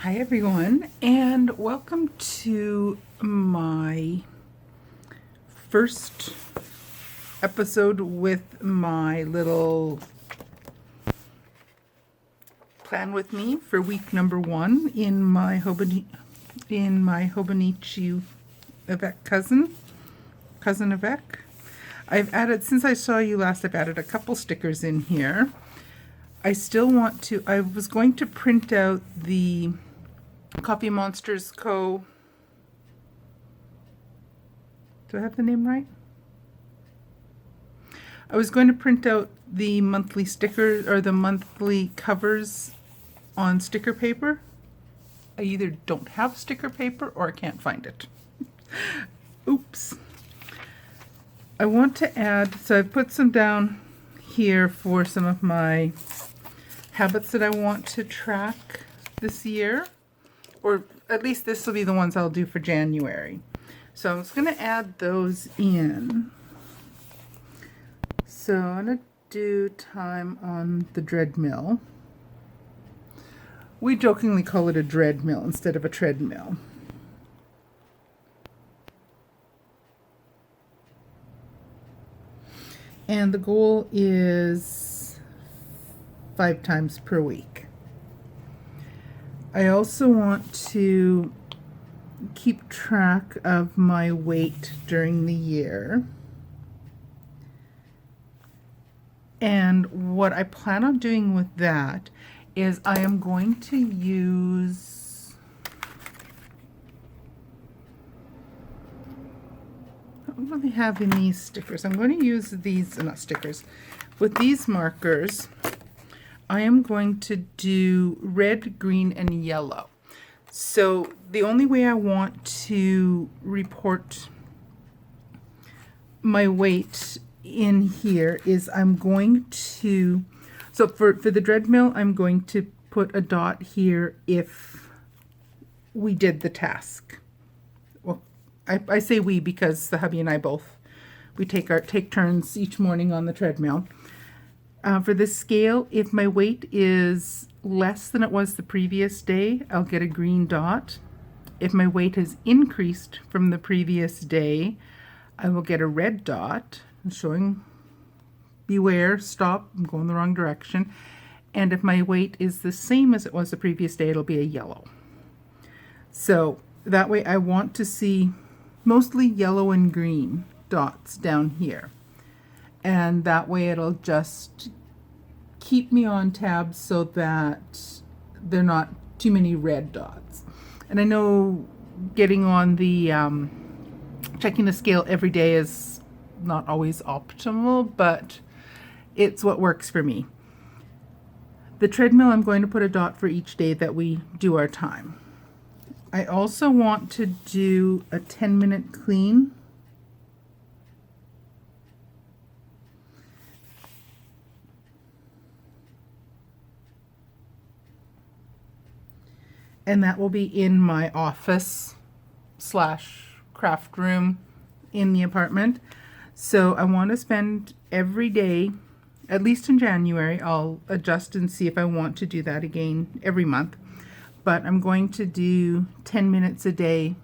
Hi everyone, and welcome to my first episode with my little plan with me for week number 1 in my Hobonichi Avec cousin Avec. I've added, since I saw you last, I've added a couple stickers in here. I was going to print out the Coffee Monsters Co. Do I have the name right? I was going to print out the monthly stickers or the monthly covers on sticker paper. I either don't have sticker paper or I can't find it. Oops. I want to add, so I've put some down here for some of my habits that I want to track this year, or at least this will be the ones I'll do for January. So I'm just going to add those in. So I'm going to do time on the treadmill. We jokingly call it a treadmill instead of a treadmill. And the goal is 5 times per week. I also want to keep track of my weight during the year. And what I plan on doing with that is I am going to use, what do they have in these stickers? I'm going to use these, not stickers, with these markers. I am going to do red, green, and yellow. So the only way I want to report my weight in here is I'm going to, so for the treadmill, I'm going to put a dot here if we did the task. Well, I say we because the hubby and I both, we take turns each morning on the treadmill. For the scale, if my weight is less than it was the previous day, I'll get a green dot. If my weight has increased from the previous day, I will get a red dot showing beware, stop, I'm going the wrong direction. And if my weight is the same as it was the previous day, it'll be a yellow. So that way I want to see mostly yellow and green dots down here. And that way it'll just keep me on tabs so that they're not too many red dots. And I know getting on the, checking the scale every day is not always optimal, but it's what works for me. The treadmill, I'm going to put a dot for each day that we do our time. I also want to do a 10-minute clean. And that will be in my office / craft room in the apartment. So I want to spend every day, at least in January, I'll adjust and see if I want to do that again every month. But I'm going to do 10 minutes a day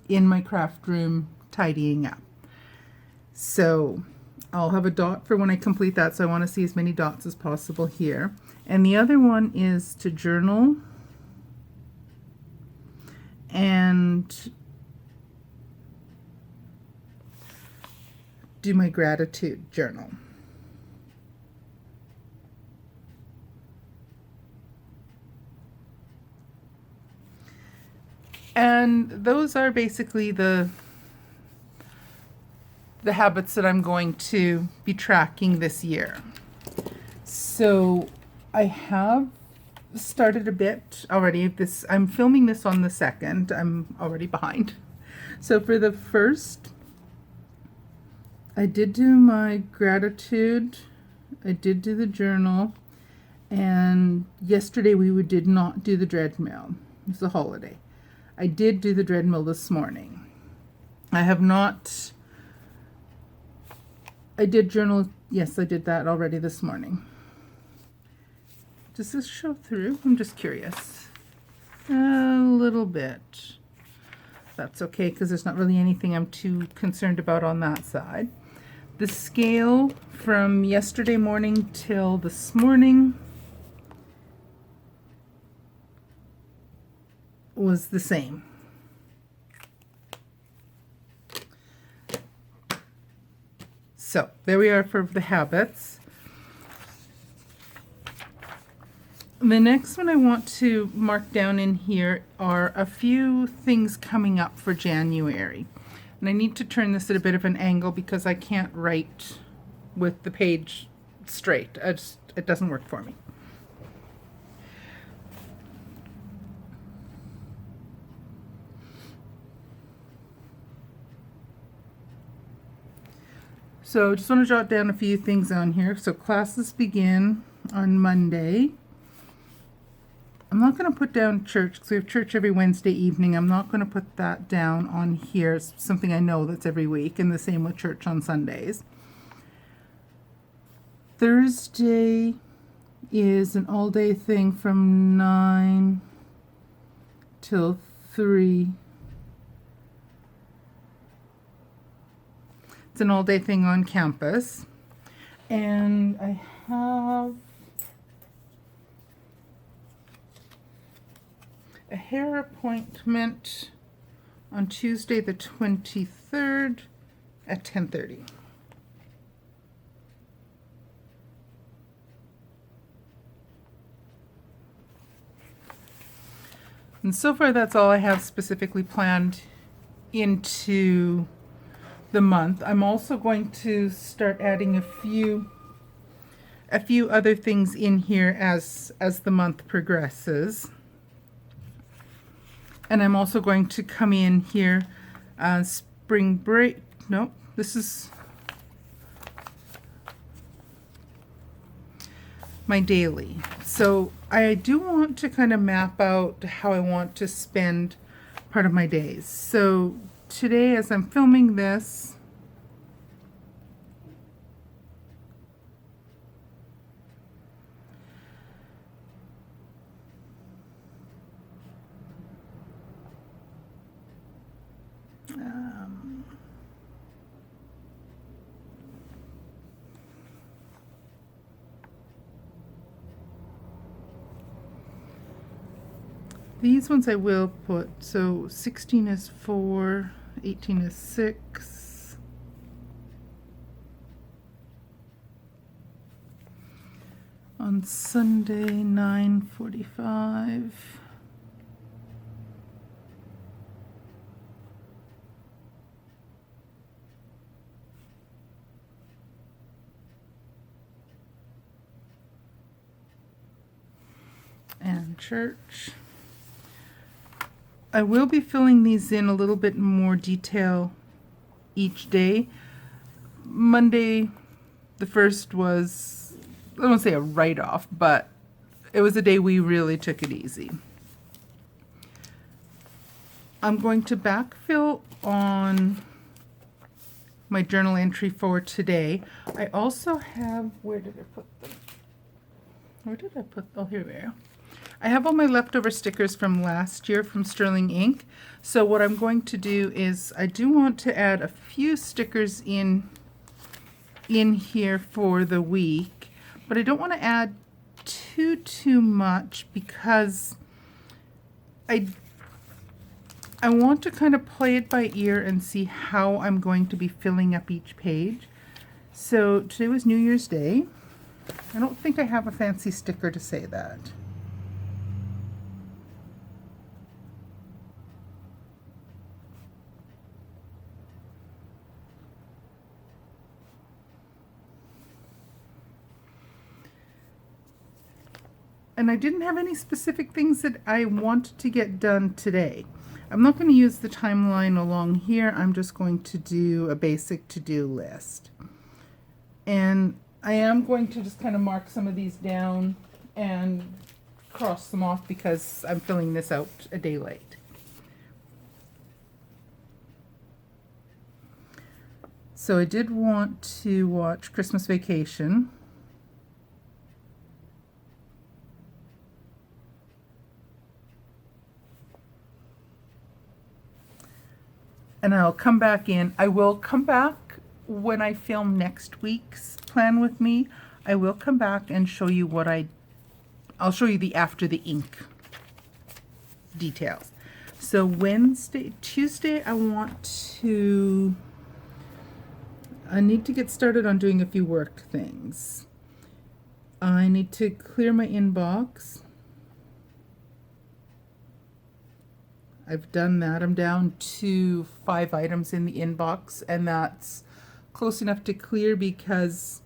in my craft room tidying up. So I'll have a dot for when I complete that. So I want to see as many dots as possible here. And the other one is to journal and do my gratitude journal. And those are basically the habits that I'm going to be tracking this year. So I have started a bit already. I'm filming this on the 2nd. I'm already behind. So for the first, I did do my gratitude. I did do the journal. And yesterday we did not do the treadmill. It's a holiday. I did do the treadmill this morning. I have not. I did journal. Yes, I did that already this morning. Does this show through? I'm just curious. A little bit. That's okay because there's not really anything I'm too concerned about on that side. The scale from yesterday morning till this morning was the same. So there we are for the habits. The next one I want to mark down in here are a few things coming up for January. And I need to turn this at a bit of an angle because I can't write with the page straight. It doesn't work for me. So just want to jot down a few things on here. So classes begin on Monday. I'm not going to put down church because we have church every Wednesday evening. I'm not going to put that down on here. It's something I know that's every week, and the same with church on Sundays. Thursday is an all-day thing from 9 till 3. It's an all-day thing on campus. And I have a hair appointment on Tuesday the 23rd at 10:30. And so far that's all I have specifically planned into the month. I'm also going to start adding a few other things in here as the month progresses. And I'm also going to come in here, spring break. No, this is my daily. So I do want to kind of map out how I want to spend part of my days. So today, as I'm filming this, these ones I will put. So 16 is 4, 18 is 6. On Sunday, 9:45. And church. I will be filling these in a little bit more detail each day. Monday, the 1st was, I won't say a write-off, but it was a day we really took it easy. I'm going to backfill on my journal entry for today. I also have, where did I put them? Oh, here we are. I have all my leftover stickers from last year from Sterling Ink. So what I'm going to do is I do want to add a few stickers in here for the week, but I don't want to add too much because I want to kind of play it by ear and see how I'm going to be filling up each page. So today was New Year's Day. I don't think I have a fancy sticker to say that. And I didn't have any specific things that I wanted to get done today. I'm not going to use the timeline along here. I'm just going to do a basic to-do list. And I am going to just kind of mark some of these down and cross them off because I'm filling this out a day late. So I did want to watch Christmas Vacation. and I'll come back in. I will come back when I film next week's Plan With Me. I will come back and show you what I'll show you the after the ink details. So Tuesday, I need to get started on doing a few work things. I need to clear my inbox. I've done that. I'm down to 5 items in the inbox, and that's close enough to clear because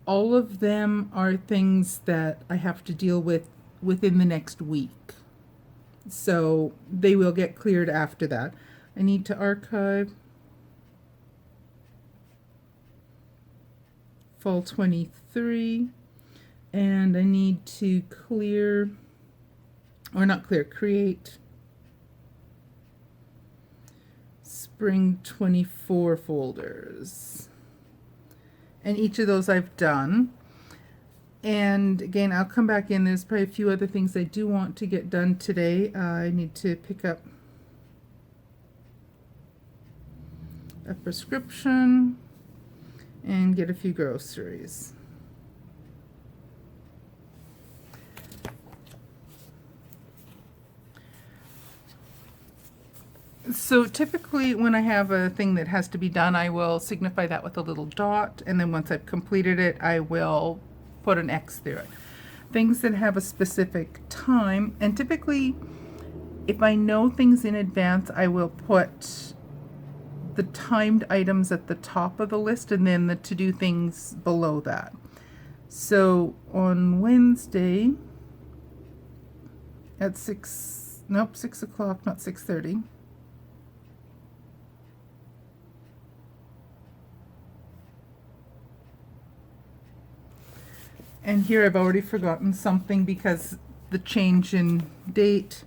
all of them are things that I have to deal with within the next week. So they will get cleared after that. I need to archive fall 23, and I need to clear, or not clear, create spring 24 folders. And each of those I've done. And again, I'll come back in. There's probably a few other things I do want to get done today. I need to pick up a prescription and get a few groceries. So typically when I have a thing that has to be done, I will signify that with a little dot, and then once I've completed it, I will put an X through it. Things that have a specific time, and typically if I know things in advance, I will put the timed items at the top of the list and then the to-do things below that. So on Wednesday at 6 o'clock, not 6:30. And here I've already forgotten something because the change in date.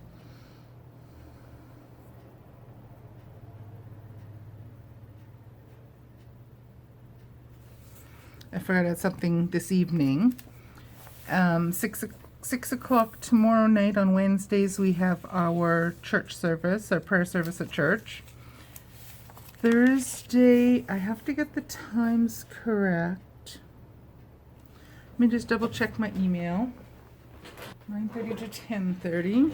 I forgot I had something this evening. 6 o'clock tomorrow night on Wednesdays we have our church service, our prayer service at church. Thursday, I have to get the times correct. Let me just double check my email. 9:30 to 10:30.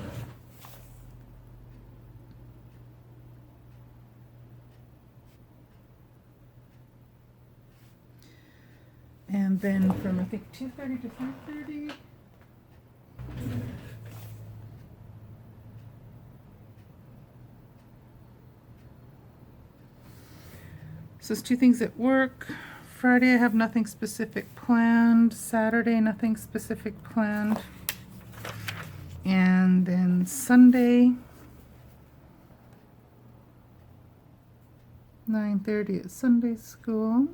And then from I think 2:30 to 3:30. So it's 2 things at work. Friday I have nothing specific planned. Saturday nothing specific planned. And then Sunday 9:30 at Sunday school.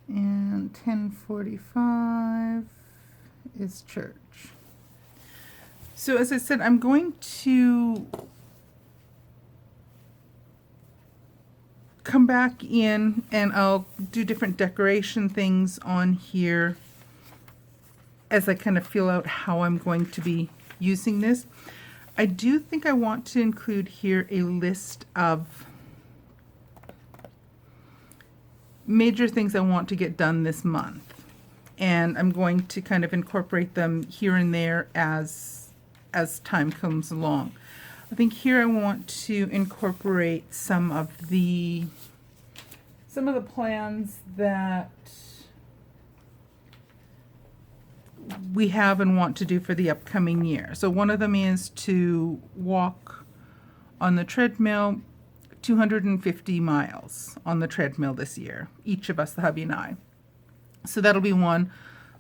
And 10:45 is church. So as I said, I'm going to come back in and I'll do different decoration things on here as I kind of feel out how I'm going to be using this. I do think I want to include here a list of major things I want to get done this month, and I'm going to kind of incorporate them here and there as time comes along. I think here I want to incorporate some of the plans that we have and want to do for the upcoming year. So one of them is to walk on the treadmill 250 miles on the treadmill this year, each of us, the hubby and I. So that'll be one.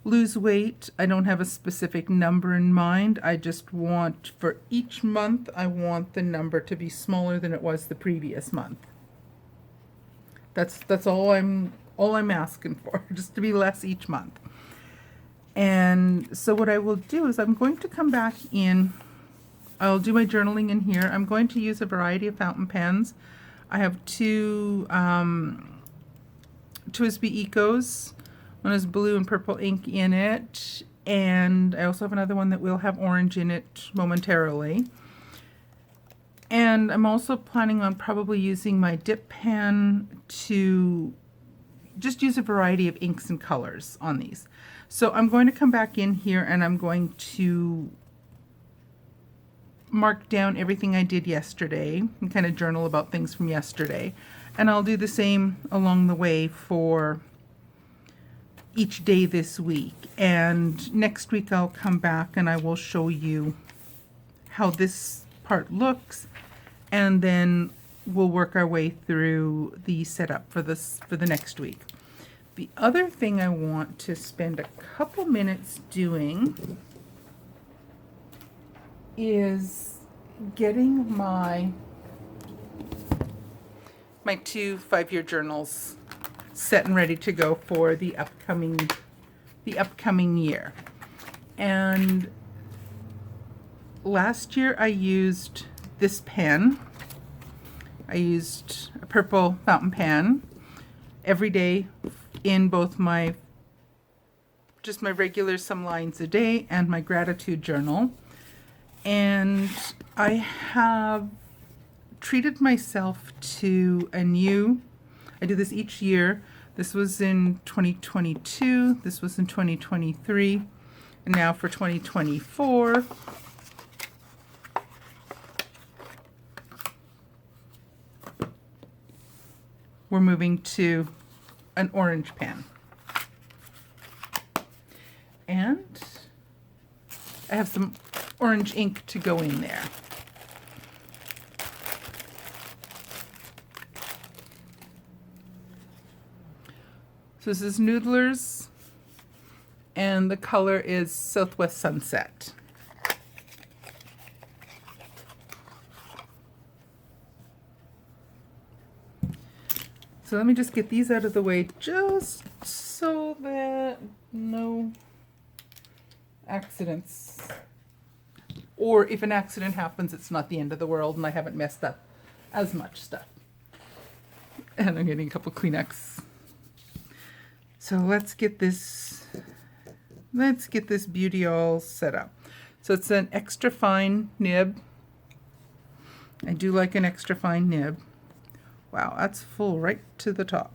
Lose weight. I don't have a specific number in mind. I just want, for each month, I want the number to be smaller than it was the previous month. That's all I'm asking for, just to be less each month. And so what I will do is I'm going to come back in. I'll do my journaling in here. I'm going to use a variety of fountain pens. I have 2 TWSBI Ecos. One has blue and purple ink in it, And I also have another one that will have orange in it momentarily. And I'm also planning on probably using my dip pen to just use a variety of inks and colors on these. So I'm going to come back in here and I'm going to mark down everything I did yesterday and kind of journal about things from yesterday. And I'll do the same along the way for each day this week. And next week I'll come back and I will show you how this part looks, and then we'll work our way through the setup for the next week. The other thing I want to spend a couple minutes doing is getting my two 5-year journals set and ready to go for the upcoming year. And last year I used this pen. I used a purple fountain pen every day in both my regular some lines a day and my gratitude journal. And I have treated myself to a new, I do this each year. This was in 2022, this was in 2023, and now for 2024. We're moving to an orange pen. And I have some orange ink to go in there. So this is Noodlers, and the color is Southwest Sunset. So let me just get these out of the way just so that no accidents, or if an accident happens, it's not the end of the world and I haven't messed up as much stuff. And I'm getting a couple Kleenex. So let's get this beauty all set up. So it's an extra fine nib. I do like an extra fine nib. Wow, that's full right to the top.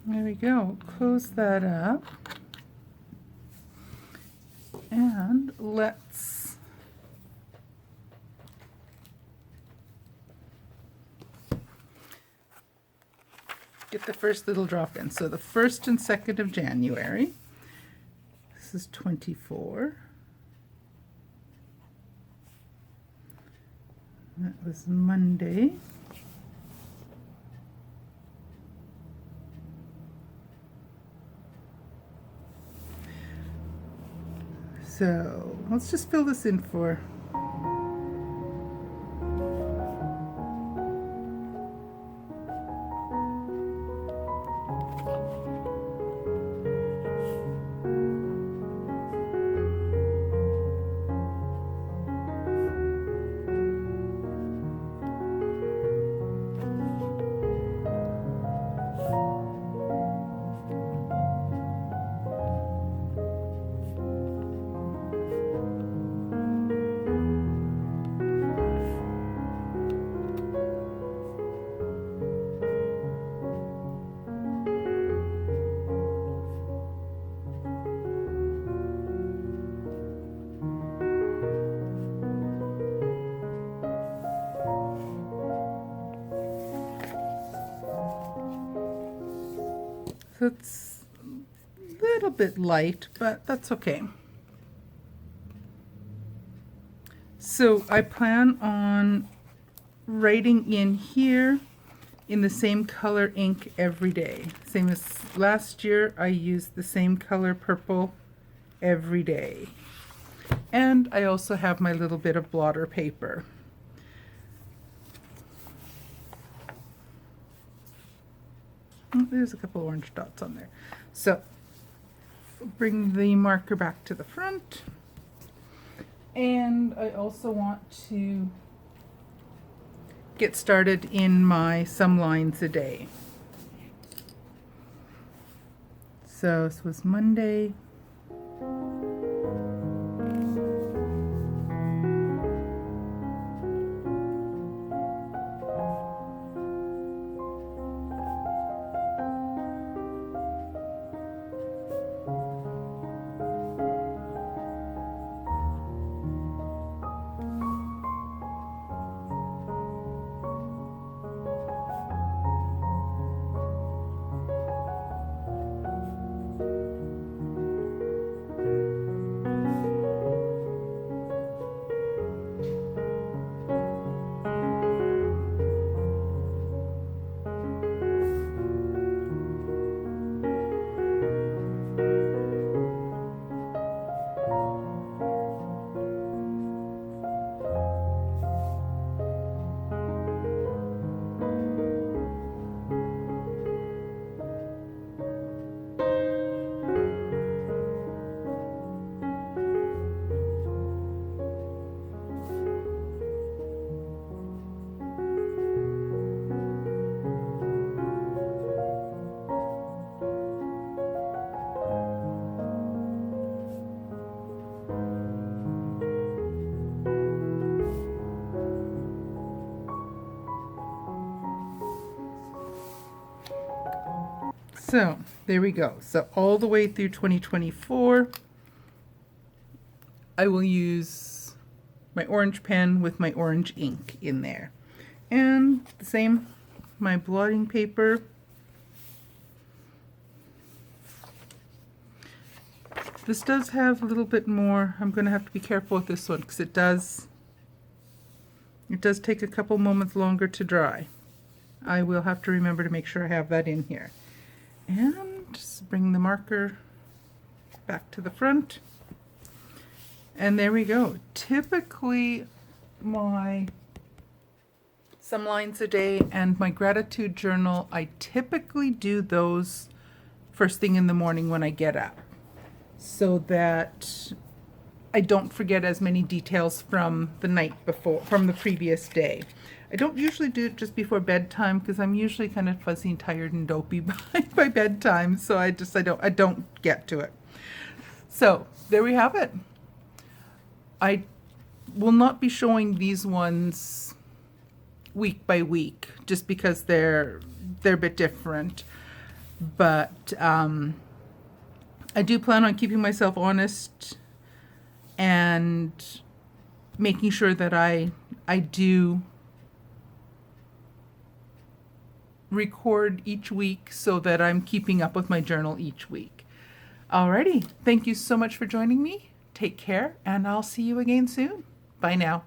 There we go. Close that up. And let's get the first little drop in. So the 1st and 2nd of January. This is 24. That was Monday. So let's just fill this in for So it's a little bit light, but that's okay. So I plan on writing in here in the same color ink every day. Same as last year, I used the same color purple every day. And I also have my little bit of blotter paper. Oh, there's a couple orange dots on there. So bring the marker back to the front. And I also want to get started in my some lines a day. So this was Monday. So there we go. So all the way through 2024, I will use my orange pen with my orange ink in there. And the same, my blotting paper. This does have a little bit more. I'm going to have to be careful with this one because it does take a couple moments longer to dry. I will have to remember to make sure I have that in here. And just bring the marker back to the front. And there we go. Typically, my some lines a day and my gratitude journal, I typically do those first thing in the morning when I get up, so that I don't forget as many details from the night before, from the previous day. I don't usually do it just before bedtime because I'm usually kind of fuzzy and tired and dopey by bedtime, so I don't get to it. So there we have it. I will not be showing these ones week by week just because they're a bit different, but I do plan on keeping myself honest and making sure that I do record each week so that I'm keeping up with my journal each week. Alrighty, thank you so much for joining me. Take care, and I'll see you again soon. Bye now.